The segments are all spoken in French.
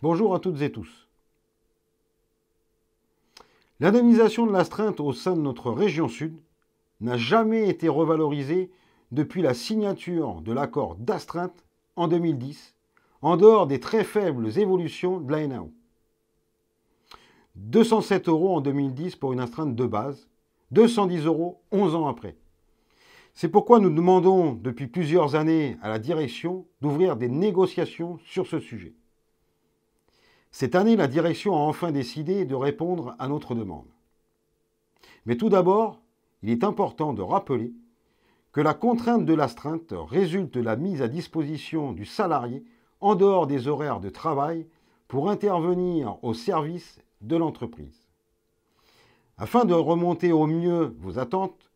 Bonjour à toutes et tous. L'indemnisation de l'astreinte au sein de notre région sud n'a jamais été revalorisée depuis la signature de l'accord d'astreinte en 2010, en dehors des très faibles évolutions de la NAO. 207 € en 2010 pour une astreinte de base, 210 € 11 ans après. C'est pourquoi nous demandons depuis plusieurs années à la direction d'ouvrir des négociations sur ce sujet. Cette année, la direction a enfin décidé de répondre à notre demande. Mais tout d'abord, il est important de rappeler que la contrainte de l'astreinte résulte de la mise à disposition du salarié en dehors des horaires de travail pour intervenir au service de l'entreprise. Afin de remonter au mieux vos attentes,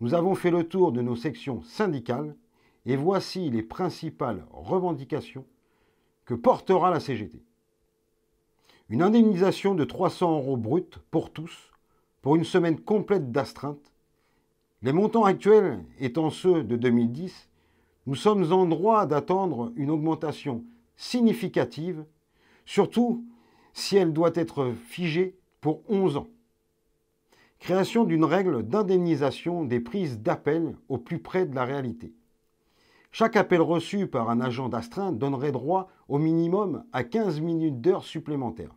nous avons fait le tour de nos sections syndicales et voici les principales revendications que portera la CGT. Une indemnisation de 300 € brut pour tous, pour une semaine complète d'astreinte. Les montants actuels étant ceux de 2010, nous sommes en droit d'attendre une augmentation significative, surtout si elle doit être figée pour 11 ans. Création d'une règle d'indemnisation des prises d'appel au plus près de la réalité. Chaque appel reçu par un agent d'astreinte donnerait droit au minimum à 15 minutes d'heures supplémentaires.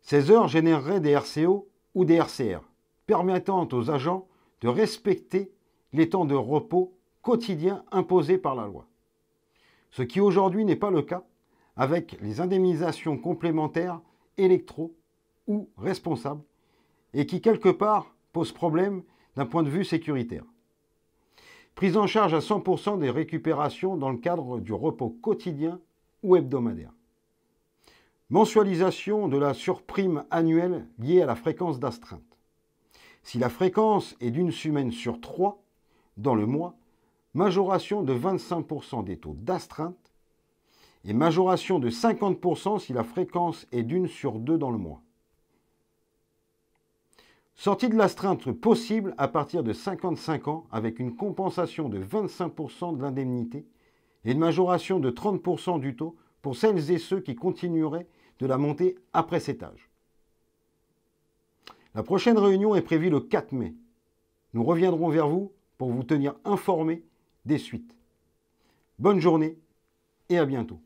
Ces heures généreraient des RCO ou des RCR, permettant aux agents de respecter les temps de repos quotidiens imposés par la loi. Ce qui aujourd'hui n'est pas le cas avec les indemnisations complémentaires électro ou responsables et qui quelque part posent problème d'un point de vue sécuritaire. Prise en charge à 100% des récupérations dans le cadre du repos quotidien ou hebdomadaire. Mensualisation de la surprime annuelle liée à la fréquence d'astreinte. Si la fréquence est d'une semaine sur 3 dans le mois, majoration de 25% des taux d'astreinte et majoration de 50% si la fréquence est d'une sur 2 dans le mois. Sortie de l'astreinte possible à partir de 55 ans avec une compensation de 25% de l'indemnité et une majoration de 30% du taux pour celles et ceux qui continueraient de la monter après cet âge. La prochaine réunion est prévue le 4 mai. Nous reviendrons vers vous pour vous tenir informés des suites. Bonne journée et à bientôt.